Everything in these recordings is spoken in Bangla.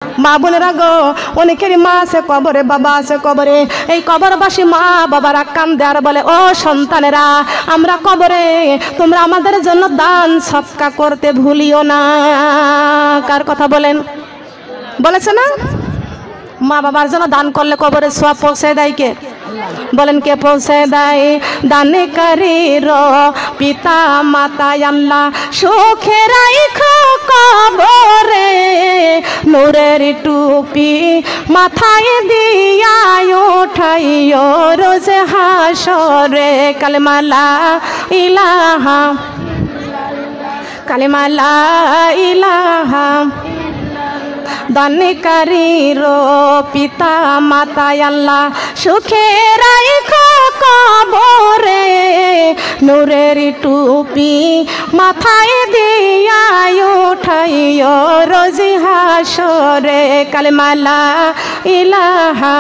মা বোনেরা গো, অনেকেরই মা আছে কবরে, বাবা আছে কবরে। এই কবরবাসী মা বাবারা কান্দে আর বলে, ও সন্তানেরা, আমরা কবরে, তোমরা আমাদের জন্য দান সৎকা করতে ভুলিও না। কার কথা বলেন? বলেছে না? মা বাবার জন্য দান করলে কবরে সওয়াব পৌঁছে দেয় কে? বলেন কে পৌঁছে দেয়? দানকারীর পিতা মাতা আল্লাহ সুখে রাখো কবরে, নূরের টুপি মাথায় দিয়া উঠাইও রোজ হাসরে। কালেমা লা ইলাহা, কালেমা লা ইলাহা। দানকারীর পিতা মাতা আল্লাহ সুখে রাখো কবরে, নূরের টুপি মাথায় দিয়া উঠাইও রোজ হাসরে। কালেমা লা ইলাহা,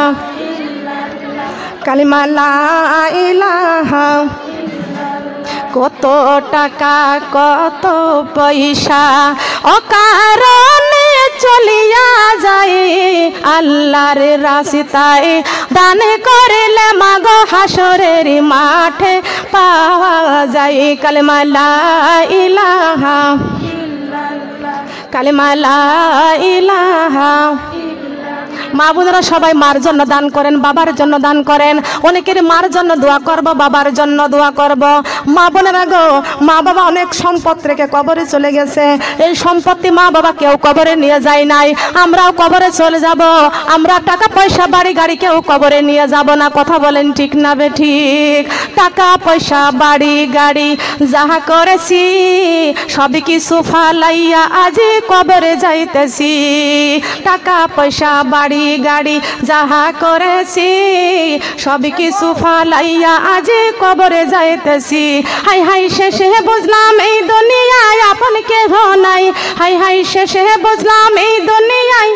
কালেমা লা ইলাহা। কত টাকা কত পয়সা অকারণে চলিয়া যায়, আল্লাহর রাস্তায় দান করলে মাগো হাসরের মাঠে পাওয়া যায়। কালেমা লা ইলাহা, কালেমা লা ইলাহা। মা বোনেরা সবাই মার জন্য দান করেন, বাবার জন্য দান করেন। অনেকের মার জন্য দোয়া করব, বাবার জন্য দোয়া করব। মা বোনেরা গো, মা বাবা অনেক সম্পদ রেখে কবরে চলে গেছে। এই সম্পত্তি মা বাবা কেউ কবরে নিয়ে যায় নাই, আমরাও কবরে চলে যাব। আমরা টাকা পয়সা বাড়ি গাড়ি কেউ কবরে নিয়ে যাব না। কথা বলেন ঠিক না বে ঠিক? টাকা পয়সা বাড়ি গাড়ি যাহা করেছি সবই কিছু ফালাইয়া আজি কবরে যাইতেছি। টাকা পয়সা বাড়ি গাড়ি যাহা করেছি সবই কিছু ফালাইয়া আজি কবরে যাইতেছি। হাই হাই শেষে বুঝলাম এই দুনিয়ায় আপন কেহ নাই। হাই হাই শেষে বুঝলাম এই দুনিয়ায়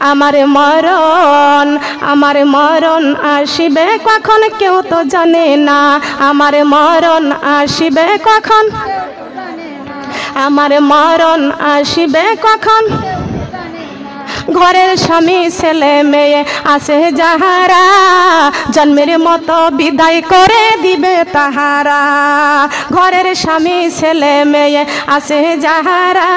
আমারে মরণ, আমারে মরণ আসিবে কখন কেউ তো জানে না। আমারে মরণ আসিবে কখন, আমারে মরণ আসিবে কখন। ঘরের স্বামী ছেলে মেয়ে আছে যাহারা, জন্মের মতো বিদায় করে দিবে তাহারা। ঘরের স্বামী ছেলে মেয়ে আছে যাহারা,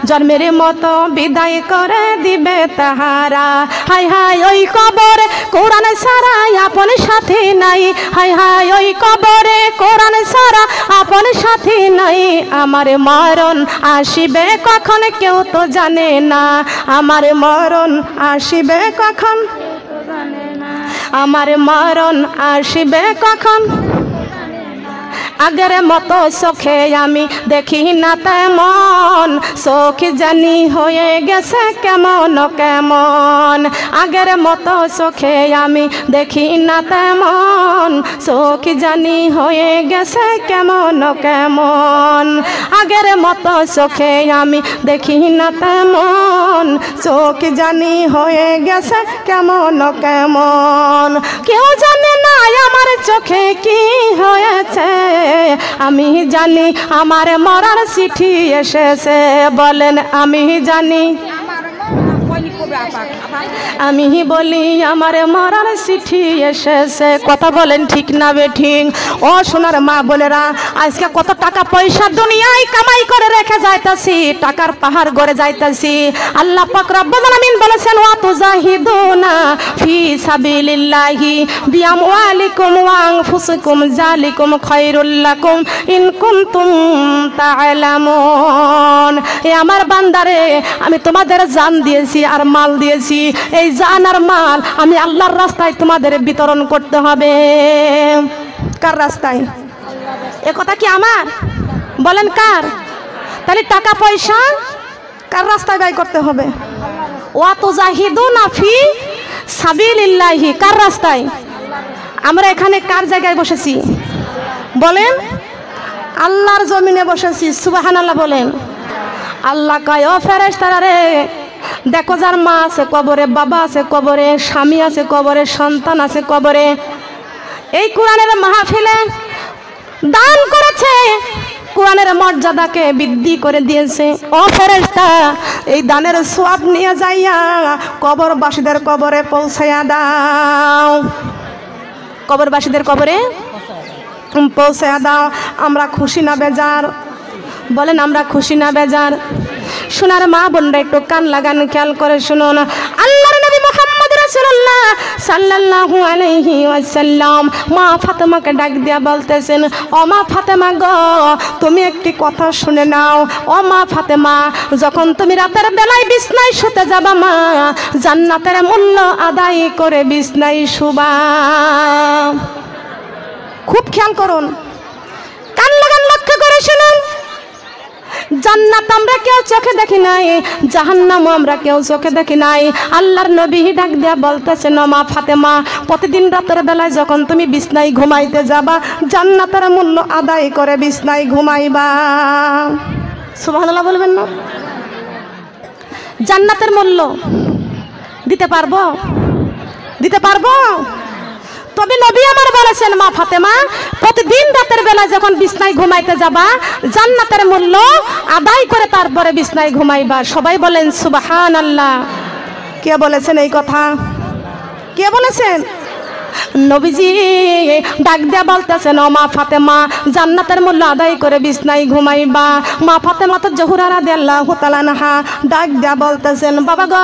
জন্মের মতো বিদায় করে দিবে তাহারা। হাই হাই ওই কবরে কোরআন ছাড়া আপন সাথী নাই। হাই হাই ওই কবরে কোরআন ছাড়া আপন সাথী নাই। আমার মরণ আসিবে কখন কেউ তো জানে না। আমার মরণ আসিবে কখন, আমার মরণ আসিবে কখন। আগের মতো চোখে আমি দেখি না তেমন, চোখ জানি হয়ে গেছে কেমন কেমন। আগের মতো চোখে আমি দেখি না তেমন, চোখ জানি হয়ে গেছে কেমন কেমন। আগের মতো চোখে আমি দেখি না তেমন, চোখ জানি হয়ে গেছে কেমন কেমন। কেউ জানে না আমার চোখে কি হয়েছে, আমি জানি আমার মরার চিঠি এসেছে। বলেন আমি জানি, আমি বলি আমার মরার চিঠি এসেছে। কথা বলেন ঠিক না বে ঠিক? ও সোনার মা বোনেরা, আজকে কত টাকা পয়সা দুনিয়ায় কামাই করে রেখে যাইতাছি, টাকার পাহাড় গড়ে যাইতাছি। আল্লাহ পাক রব্বুল আলামিন বলেছেন, ওয়া তুজাহিদুনা ফি সাবিলিল্লাহি বিআমওয়ালিকুম ওয়া আনফুসিকুম যালিকুম খায়রুল লাকুম ইন কুনতুম তা'লামুন। এ আমার বান্দারে, আমি তোমাদের জান দিয়েছি আর মাল দিয়েছি। এই জান আর মাল আমি আল্লাহর রাস্তায় তোমাদের বিতরণ করতে হবে। কার রাস্তায়? এ কথা কি আমার? বলেন কার? তাহলে টাকা পয়সা কার রাস্তায় ব্যয় করতে হবে? ওয়া তুজাহিদুনা ফি সাবিলিল্লাহি, কার রাস্তায়? আমরা এখানে কার জায়গায় বসেছি? বলেন আল্লাহর জমিনে বসেছি। সুবহানাল্লাহ বলেন। আল্লাহ কয়, ও ফেরেশতারা রে, দেখো যার মা আছে কবরে, বাবা আছে কবরে, স্বামী আছে কবরে, সন্তান আছে কবরে, এই কোরআনের মাহফিলে দান করেছে, কোরআনের মর্যাদাকে বৃদ্ধি করে দিয়েছে। ও ফেরেশতা, এই দানের সওয়াব নিয়ে যাইয়া কবরবাসীদের কবরে পৌঁছাইয়া দাও, কবরবাসীদের কবরে পৌঁছাইয়া দাও। আমরা খুশি না বেজার? বলেন আমরা খুশি না বেজার? সোনার মা বোনরা একটু কান লাগান, খেয়াল করে শুনুন। আল্লাহর নবী মুহাম্মদ রাসূলুল্লাহ সাল্লাল্লাহু আলাইহি ওয়াসাল্লাম মা ফাতেমাকে ডাক দিয়া বলতেছেন, ও মা ফাতেমা গো, তুমি একটি কথা শুনে নাও। ও মা ফাতেমা, যখন তুমি রাতের বেলায় বিছনায় শুতে যাবা মা, জান্নাতের মূল্য আদায় করে বিছনায় শুবা। খুব খেয়াল করুন, কান লাগান, লক্ষ্য করে শুনুন। জান্নাত আমরা কেউ চোখে দেখি নাই, জাহান্নাম আমরা কেউ চোখে দেখি নাই। আল্লাহর নবী ডাক দিয়া বলতেছেন, মা ফাতেমা, প্রতিদিন রাতের বেলায় যখন তুমি বিছনায় ঘুমাইতে যাবা, জান্নাতের মূল্য আদায় করে বিছনায় ঘুমাইবা। সুবহানাল্লাহ বলবেন না? জান্নাতের মূল্য দিতে পারবো? দিতে পারবো? তবে নবী আমার বলেছেন, মা ফাতেমা, প্রতিদিন রাতের বেলা যখন বিছনায় ঘুমাইতে যাবা, জান্নাতের মূল্য আদায় করে তারপরে বিছনায় ঘুমাইবা। সবাই বলেন সুবহানাল্লাহ। কে বলেছেন এই কথা? কে বলেছেন? নবীজি ডাক দিয়া বলতেছেন, ও মা ফাতেমা, জান্নাতের মূল্য আদায় করে বিছনায় ঘুমাইবা। মা ফাতেমা তো জোহরা রাদিয়াল্লাহু তাআলা আনহা ডাক দিয়া বলতেছেন, বাবা গো,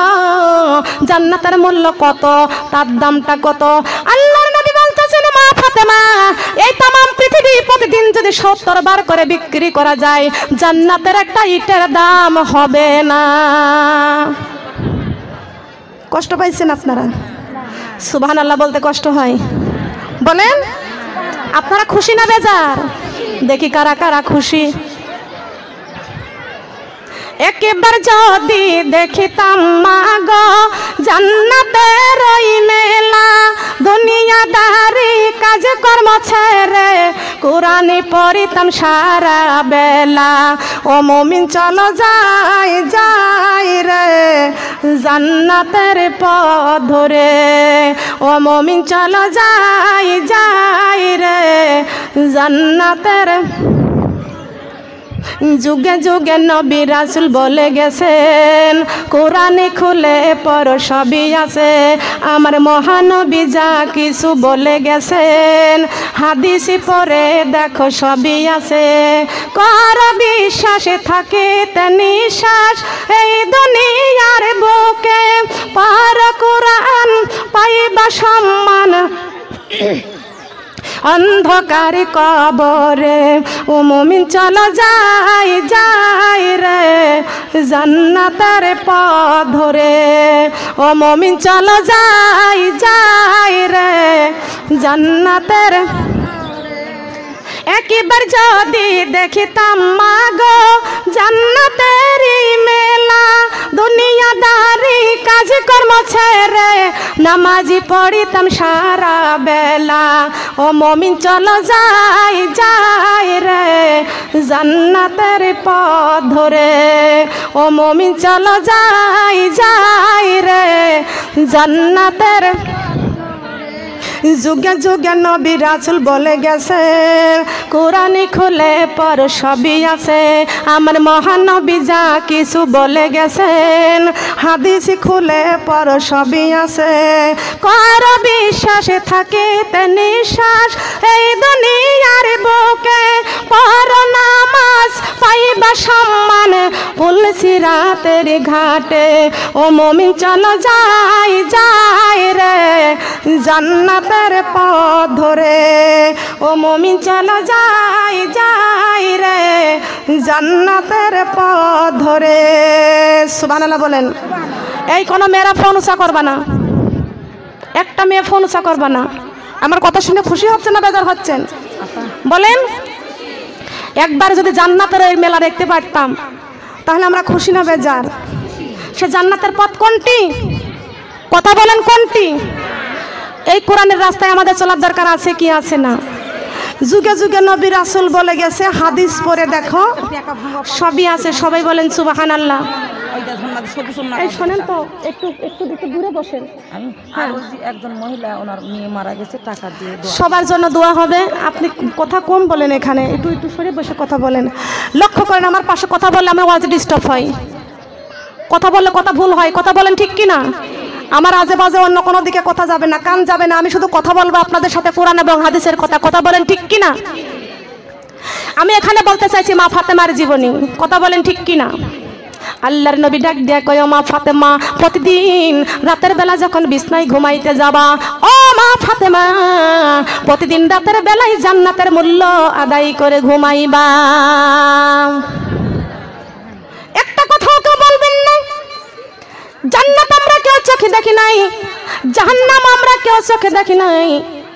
জান্নাতের মূল্য কত, তার দামটা কত? আল্লাহর নবী বলতেছেন, মা ফাতেমা, এই तमाम পৃথিবী প্রতিদিন যদি 70 বার করে বিক্রি করা যায়, জান্নাতের একটা ইটের দাম হবে না। কষ্ট পাইছেন আপনারা? সুবহানাল্লাহ বলতে কষ্ট হয়? বলেন আপনারা খুশি না বেজার? দেখি কারা কারা খুশি। একবার যদি দেখিতাম মা গো জান্নাতের ওই মেলা, দুনিয়াদারি কাজ কর্ম ছেড়ে কোরআনে পড়িতাম সারা বেলা। ও মুমিন চলো যাই যাই রে জান্নাতের পথ ধরে, ও মুমিন চলো যাই যাই রে জান্নাতের। যুগে যুগে নবী রাসূল বলে গেছেন, কোরআনে খুলে পড়ো সবই আছে। আমার মহানবী যা কিছু বলে গেছেন, হাদিসে পড়ে দেখো সবই আছে। কর বিশ্বাসে থাকে নিঃশ্বাস এই দুনিয়ার বুকে, পার কোরআন পাইবা সম্মান অন্ধকার কবরে। ও মুমিন চলো যাই যাই রে জান্নাতের পথ ধরে, ও মুমিন চলো যাই যাই রে জান্নাতের। একবার যদি দেখিতাম মা গো জান্নাতের মেলা, দুনিয়াদারি কাজ কর্ম ছেড়ে নামাজি পড়িতাম সারা বেলা। ও মুমিন চলো যাই যাই রে জান্নাতের পথ ধরে, ও মুমিন চলো যাই যাই রে জান্নাতের। যুগে যুগে নবী রাসূল বলে গেছে, কোরআনে খুলে পড়ো সবই আছে। আমার মহানবী যা কিছু বলে গেছেন, হাদিসে খুলে পড়ো সবই আছে। কর বিশ্বাসে থাকে নিঃশ্বাস এই দুনিয়ার বুকে, পড়ো নামাজ পাইবা সম্মান পুল সিরাতের ঘাটে। ও মুমিন চলো যাই যাই রে জান্নাতের পথ ধরে, ও মুমিন চলো যাই যাই রে জান্নাতের পথ ধরে। সুবহানাল্লাহ বলেন। এই কোনো মেয়েরা ফোন উঁচা করবা না, একটা মেয়ে ফোন উঁচা করবা না। আমার কথা শুনে খুশি হচ্ছে না বেজার হচ্ছেন? বলেন। একবার যদি জান্নাতের এই মেলা দেখতে পারতাম, তাহলে আমরা খুশি না বেজার? সে জান্নাতের পথ কোনটি? কথা বলেন কোনটি? এই কোরআনের রাস্তায় আমাদের চলার দরকার আছে কি আছে না? যুগে যুগে নবী রাসূল বলে গেছে, হাদিস পড়ে দেখো সবই আছে। সবাই বলেন সুবহানাল্লাহ। এই শোনেন তো, একটু একটু দূরে বসেন। একজন মহিলা ওনার মেয়ে মারা গেছে, টাকা দিয়ে সবার জন্য দোয়া হবে। আপনি কথা কম বলেন, এখানে একটু একটু সরে বসে কথা বলেন। লক্ষ্য করেন, আমার পাশে কথা বললে আমার ওয়াজ ডিস্টার্ব হয়, কথা বললে কথা ভুল হয়। কথা বলেন ঠিক কি না? আমার আজে বাজে অন্য কোনো দিকে কথা যাবে না, কান যাবে না। আমি শুধু কথা বলবো আপনাদের সাথে কোরআন এবং হাদিসের কথা। কথা বলেন ঠিক কি না? আমি এখানে বলতে চাইছি মা ফাতেমার জীবনী। কথা বলেন ঠিক কি না? আল্লাহর নবী ডাক দিয়া কয়, মা ফাতেমা, প্রতিদিন রাতের বেলা যখন বিছনায় ঘুমাইতে যাবা, ও মা ফাতেমা, প্রতিদিন রাতের বেলায় জান্নাতের মূল্য আদায় করে ঘুমাইবা। একটা কথাও কেউ বলবেন না। জান্নাত আমরা কেউ চোখে দেখি নাই, জাহান্নাম আমরা কেউ চোখে দেখি নাই।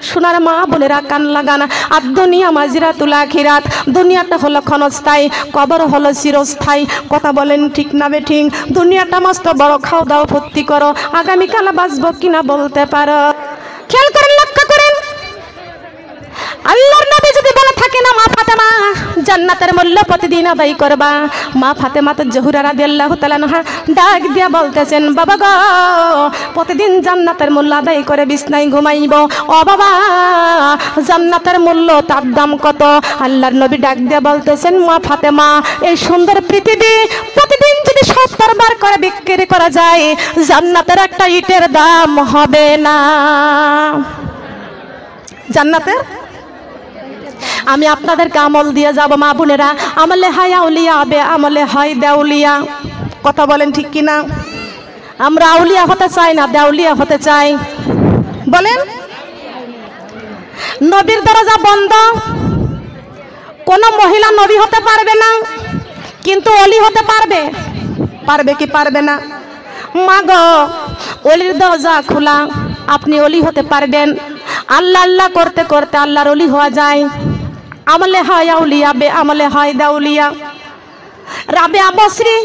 সোনার মা বোনেরা কান লাগানা, আর দুনিয়া মাজিরাতুল আখিরাত। দুনিয়াটা হলো ক্ষণস্থায়ী, কবর হলো চিরস্থায়ী। কথা বলেন ঠিক না বেঠিক? দুনিয়াটা মস্ত বড়, খাও দাও ফুর্তি করো, আগামীকাল বাঁচবো কিনা বলতে পারো। খেয়াল করেন, লক্ষ্য করেন, আল্লাহর নবী যদি বলে থাকে না মা ফাতেমা জান্নাতের মূল্য প্রতিদিন আদায় করবা, মা ফাতেমা তো জহুরা রাদিয়াল্লাহু তাআলা আনহা ডাক দিয়া বলতেছেন, বাবা গো, প্রতিদিন জান্নাতের মূল্য আদায় করে বিছনায় ঘুমাইব। ও বাবা, জান্নাতের মূল্য, তার দাম কত? আল্লাহর নবী ডাক দিয়া বলতেছেন, মা ফাতেমা, এই সুন্দর পৃথিবী প্রতিদিন যদি 70 বার করে বিক্রি করা যায়, জান্নাতের একটা ইটের দাম হবে না। জান্নাতের আমি আপনাদেরকে আমল দিয়ে যাব মা বোনেরা। আমলে হয় আউলিয়া, আবে আমলে হয় দেউলিয়া। কথা বলেন ঠিক কিনা? আমরা আউলিয়া হতে চাই না দেউলিয়া হতে চাই? বলেন। নবীর দরজা বন্ধ, কোন মহিলা নবী হতে পারবে না, কিন্তু ওলি হতে পারবে। পারবে কি পারবে না? মা গো, ওলির দরজা খোলা, আপনি ওলি হতে পারবেন। আল্লাহ আল্লাহ করতে করতে আল্লাহর ওলি হওয়া যায়। আমলে হয় আউলিয়া, বে আমলে হয় দাউলিয়া। রাবেয়া বসরি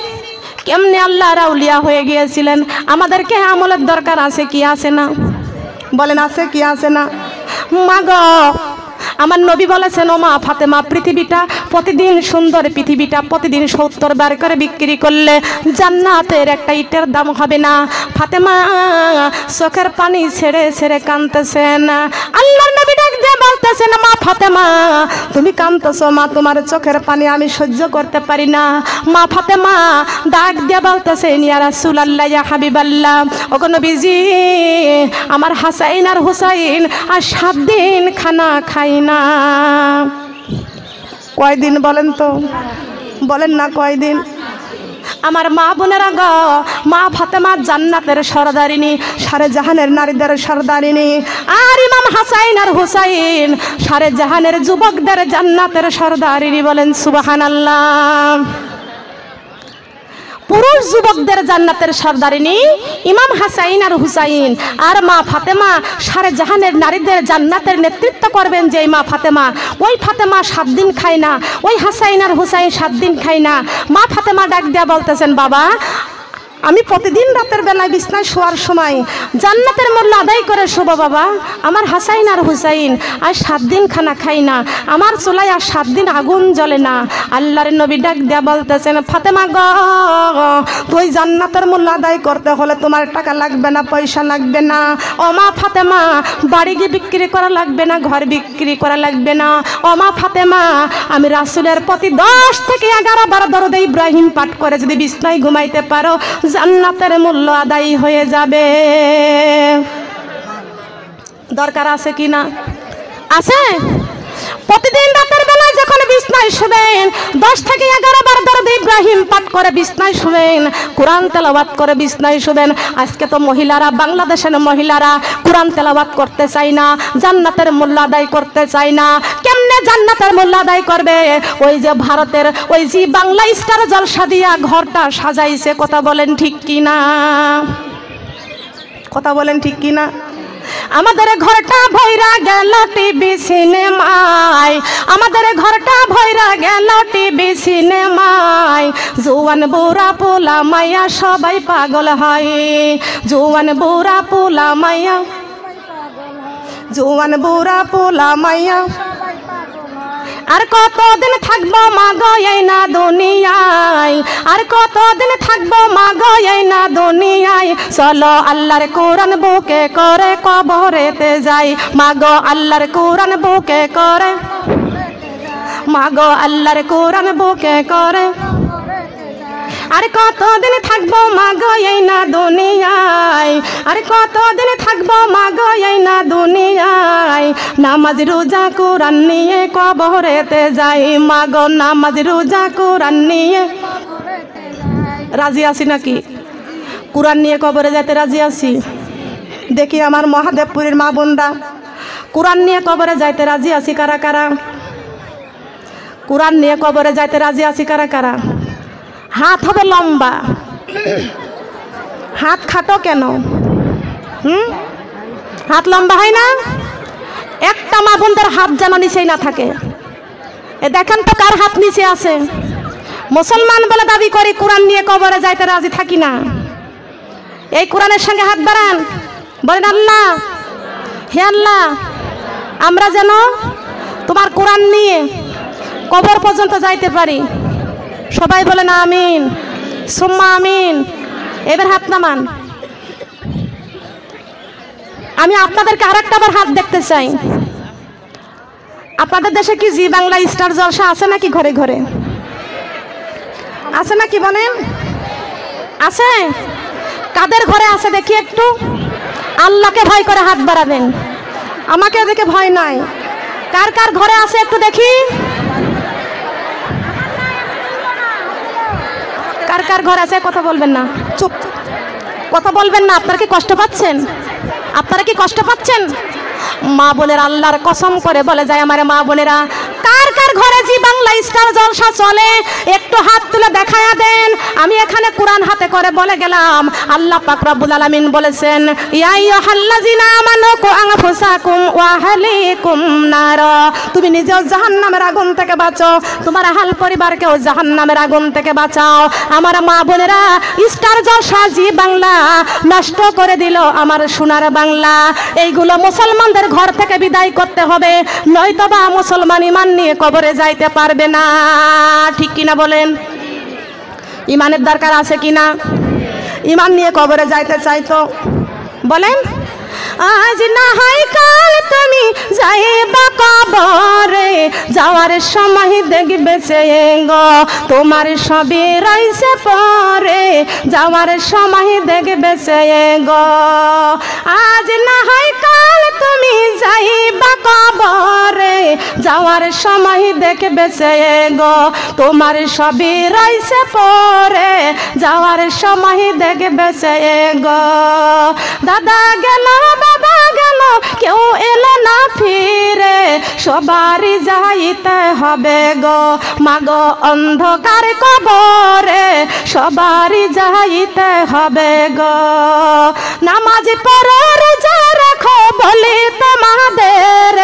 কেমনে আল্লাহর আউলিয়া হয়ে গিয়েছিলেন? আমাদেরকে আমলের দরকার আছে কি আছে না? বলেন আছে কি আছে না? মা গো, আমার নবী বলেছেন, ও মা ফাতেমা, পৃথিবীটা প্রতিদিন সুন্দর, পৃথিবীটা প্রতিদিন 70 বার করে বিক্রি করলে জান্নাতের একটা ইটের দাম হবে না। ফাতেমা চোখের পানি ছেড়ে ছেড়ে কাঁদতেছেন। আল্লাহর নবী ডাক দিয়ে বলতেছেন, মা ফাতেমা, তুমি কাঁদতেছো মা, তোমার চোখের পানি আমি সহ্য করতে পারি না। মা ফাতেমা ডাক দিয়ে বলতেছেন, ইয়া রাসূলুল্লাহ, ইয়া হাবিবাল্লাহ, ওগো নবীজি, আমার হাসাইন আর হুসাইন আর 7 দিন খানা খাই না। কয়দিন বলেন তো? বলেন না কয়দিন? আমার মা বোনেরা গো, মা ফাতেমা জান্নাতের সরদারিনী, সারে জাহানের নারীদের সরদারিনী। আর ইমাম হাসাইন আর হুসাইন সারে জাহানের যুবকদের জান্নাতের সরদারিনী। বলেন সুবহানাল্লাহ। পুরুষ যুবকদের জান্নাতের সরদারিনী ইমাম হাসাইন আর হুসাইন। আর মা ফাতেমা সারে জাহানের নারীদের জান্নাতের নেতৃত্ব করবেন যে মা ফাতেমা। ওই ফাতেমা 7 দিন খায় না, ওই হাসাইন আর হুসাইন 7 দিন খায় না। মা ফাতেমা ডাক দেয়া বলতেছেন, বাবা, আমি প্রতিদিন রাতের বেলায় বিছনায় শোয়ার সময় জান্নাতের মূল্য আদায় করে শোবো বাবা। আমার হাসাইন আর হুসাইন আর 7 দিন খানা খাই না, আমার চুলায় আর 7 দিন আগুন জ্বলে না। আল্লাহর নবী ডাক দেয়া বলতেছেন, ফাতেমা গো, তুই জান্নাতের মূল্য আদায় করতে হলে তোমার টাকা লাগবে না, পয়সা লাগবে না। ও মা ফাতেমা, বাড়ি গিয়ে বিক্রি করা লাগবে না, ঘর বিক্রি করা লাগবে না। ও মা ফাতেমা, আমি রাসূলের প্রতি 10 থেকে 11 বার দরুদ ইব্রাহিম পাঠ করে যদি বিছনায় ঘুমাইতে পারো, জান্নাতের মূল্য আদায় হয়ে যাবে। দরকার আছে কি না? আছে। প্রতিদিন রাতের বেলায় যখন বিছনায় শুবেন 10 থেকে 11 বার দরুদ ইব্রাহিম পাঠ করে বিছনায় শুবেন, কোরআন তেলাওয়াত করে বিছনায় শুবেন। আজকে তো মহিলারা, বাংলাদেশের মহিলারা কোরআন তেলাওয়াত করতে চায় না, জান্নাতের মূল্য আদায় করতে চায় না। কেমনে জান্নাতের মূল্য আদায় করবে? ওই যে ভারতের ওই যে বাংলা স্টার জলসা দিয়া ঘরটা সাজাইছে। কথা বলেন ঠিক কি না? কথা বলেন ঠিক কি না? আমাদের ঘরটা ভৈরা গেল টিভি সিনেমায়, আমাদের ঘরটা ভৈরা গেল টিভি সিনেমায়। জোয়ান বুড়া পোলা মাইয়া সবাই পাগল হয়, জোয়ান বুড়া পোলা মাইয়া, জোয়ান বুড়া পোলা মাইয়া। আর কতদিন থাকবো মাগো এই না দুনিয়ায়, আর কতদিন থাকবো মাগো এই না দুনিয়ায়, চলো আল্লাহর কোরআন বুকে করে কবরেতে যাই, মাগো আল্লাহর কোরআন বুকে করে, মাগো আল্লাহর কোরআন বুকে করে। আর কতদিন থাকবো মাগো এই না দুনিয়ায়, আর কতদিন থাকবো মাগো এই না দুনিয়ায়, নামাজ রোজা কোরআন নিয়ে কবরেতে যাই, মাগো নামাজ রোজা কোরআন নিয়ে। রাজি আছি নাকি? কোরআন নিয়ে কবরে যেতে রাজি আছি? দেখি আমার মহাদেবপুরের মা বোনরা কোরআন নিয়ে কবরে যাইতে রাজি আছি কারা কারা? কোরআন নিয়ে কবরে যাইতে রাজি আছি কারা কারা? হাত হবে লম্বা, হাত খাটো কেন? হাত লম্বা হয় না? একটা মা বোনদের হাত যেন নিচেই না থাকে। এ দেখেন তো কার হাত নিচে আছে? মুসলমান বলে দাবি করি, কোরআন নিয়ে কবরে যাইতে রাজি থাকি না। এই কোরআনের সঙ্গে হাত বাড়ান, বলেন আল্লাহ, হে আল্লাহ, আমরা যেন তোমার কোরআন নিয়ে কবর পর্যন্ত যাইতে পারি। সবাই বলেন আমিন, সুম্মা আমিন। এবার হাত নামান। আমি আপনাদেরকে আরেকটা বার হাত দেখতে চাই। আপনাদের দেশে কি জি বাংলা স্টার জলসা আছে নাকি? ঘরে ঘরে আছে নাকি বলেন? আছে? কাদের ঘরে আছে দেখি একটু? আল্লাহকে ভয় করে হাত বাড়াবেন, আমাকে দেখে ভয় নাই। কার কার ঘরে আছে একটু দেখি? কার কার ঘর আছে? কথা বলবেন না, চুপ, কথা বলবেন না। আপনারা কি কষ্ট পাচ্ছেন? আপনারা কি কষ্ট পাচ্ছেন? মা বোনের আল্লাহর কসম করে বলে যায় আমার মা বোনেরা, কার কার ঘরে জি বাংলা স্টার জলসা চলে একটু হাত তুলে দেখায়া দেন। আমি এখানে কোরআন হাতে করে বলে গেলাম, আল্লাহ পাক রব্বুল আলামিন বলেছেন, ইয়া আইয়ুহাল্লাযিনা আমানু কু আনফুসাকুম ওয়া আহলিকুম নার। তুমি নিজেও জাহান্নামের আগুন থেকে বাঁচো, তোমার আহল পরিবারকেও জাহান্নামের আগুন থেকে বাঁচাও। আমার মা বোনেরা, স্টার জলসা জি বাংলা নষ্ট করে দিল আমার সোনার বাংলা। এইগুলো মুসলমানদের ঘর থেকে বিদায় করতে হবে, নয়তো বা মুসলমান ইমান নিয়ে কবরে যাইতে পারবে না। ঠিক কিনা বলেন? ইমানের দরকার আছে কিনা? ইমান নিয়ে কবরে যাইতে চাইতো বলেন? আজ না হয় কাল তুমি যাইবা কবরে, যাওয়ার সময় দেখবে গো তোমার সবই রইছে পরে, যাওয়ার সময় দেখবে গো। আজ না হয় কাল তুমি যাইবা কবরে, যাওয়ার সময় দেখবে গো তোমার সবই রইছে পরে, যাওয়ার সময় দেখবে গো। দাদা গেল বাবা গেল, কেউ এলো না ফিরে, সবারই যাইতে হবে গো মাগো অন্ধকার কবরে, সবারই যাইতে হবে গো। নামাজ পড়ো রোজা রাখো বলি তোমাদের,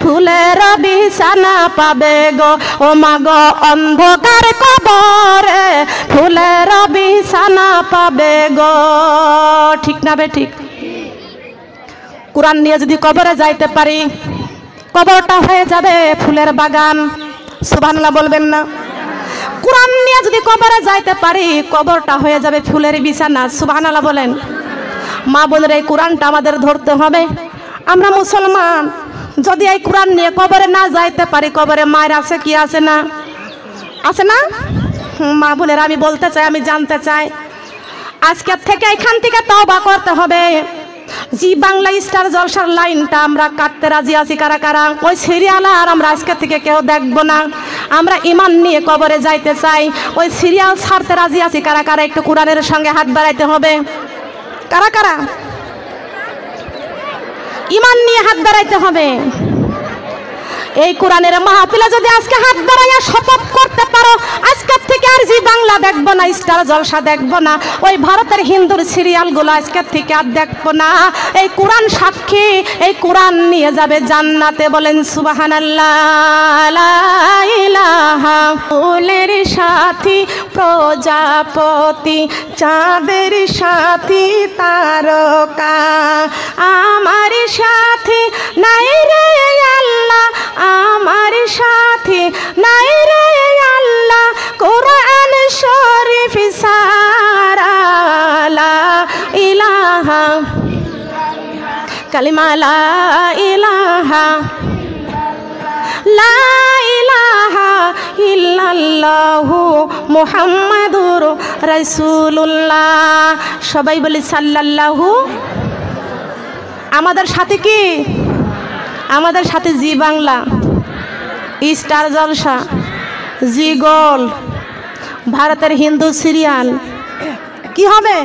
ফুলের বিছানা পাবে গো ও মাগো অন্ধকার কবরে, ফুলের বিছানা পাবে গো। ঠিক না বে ঠিক? কোরআন নিয়ে যদি কবরে যাইতে পারি, কবরটা হয়ে যাবে ফুলের বাগান। সুবহানাল্লাহ বলবেন না? কোরআন নিয়ে যদি কবরে যাইতে পারি, কবরটা হয়ে যাবে ফুলের বিছানা। সুবহানাল্লাহ বলেন। মা বোনের এই কোরআনটা আমাদের ধরতে হবে। আমরা মুসলমান, যদি এই কোরআন নিয়ে কবরে না যাইতে পারি, কবরে মায়ের আছে কি আছে না? আছে না? মা বোনের আমি বলতে চাই, আমি জানতে চাই, আজকের থেকে এখান থেকে তওবা করতে হবে। জি বাংলা স্টার জলসার লাইনটা আমরা কাটতে রাজি আছি কারা কারা? ওই সিরিয়াল আর আমরা আজকে থেকে কেউ দেখবো না। আমরা ইমান নিয়ে কবরে যাইতে চাই, ওই সিরিয়াল ছাড়তে রাজি আছি কারা কারা? একটু কোরআনের সঙ্গে হাত বাড়াইতে হবে। কারা কারা? ইমান নিয়ে হাত বাড়াইতে হবে। এই কোরআনের মাহফিলে যদি আজকে হাত বাড়াইয়া শপথ করতে পারো, আজকের থেকে আর জি বাংলা দেখবো না, স্টার জলসা দেখবো না, ওই ভারতের হিন্দুর সিরিয়ালগুলো আজকের থেকে আর দেখবো না। এই কোরআন সাক্ষী, এই কোরআন নিয়ে যাবে জান্নাতে। বলেন সুবহানাল্লাহ। লা ইলাহা ফুলের সাথী প্রজাপতি, চাঁদের সাথী তারকা, আমার সাথী নাই রে আল্লাহ, আমার সাথী ইলাহা কালিমা লা ইলাহা লা ইলাহা ইল্লাল্লাহু মুহাম্মাদুর রাসূলুল্লাহ। সবাই বলি সাল্লাল্লাহু। আমাদের সাথে কি? আমাদের সাথে জি বাংলা, স্টার জলসা, জি গোল্ড, ভারতের হিন্দু সিরিয়াল। কি হবে?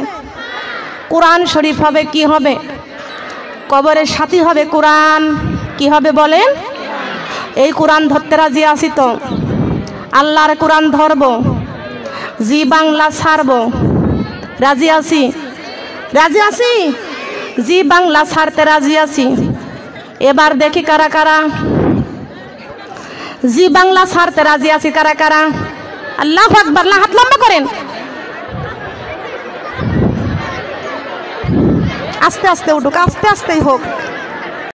কোরআন শরীফ হবে। কি হবে? কবরের সাথী হবে কোরআন। কি হবে বলেন? এই কোরআন ধরতে রাজি আছি তো? আল্লাহর কোরআন ধরব, জি বাংলা ছাড়ব। রাজি আছি? রাজি আছি? জি বাংলা ছাড়তে রাজি আছি। এবার দেখি কারা কারা জি বাংলা ছাড়তে রাজি আছি। কারা কারা? আল্লাহু আকবার। হাত লম্বা করেন। আস্তে আস্তে উঠুক, আস্তে আস্তেই হোক।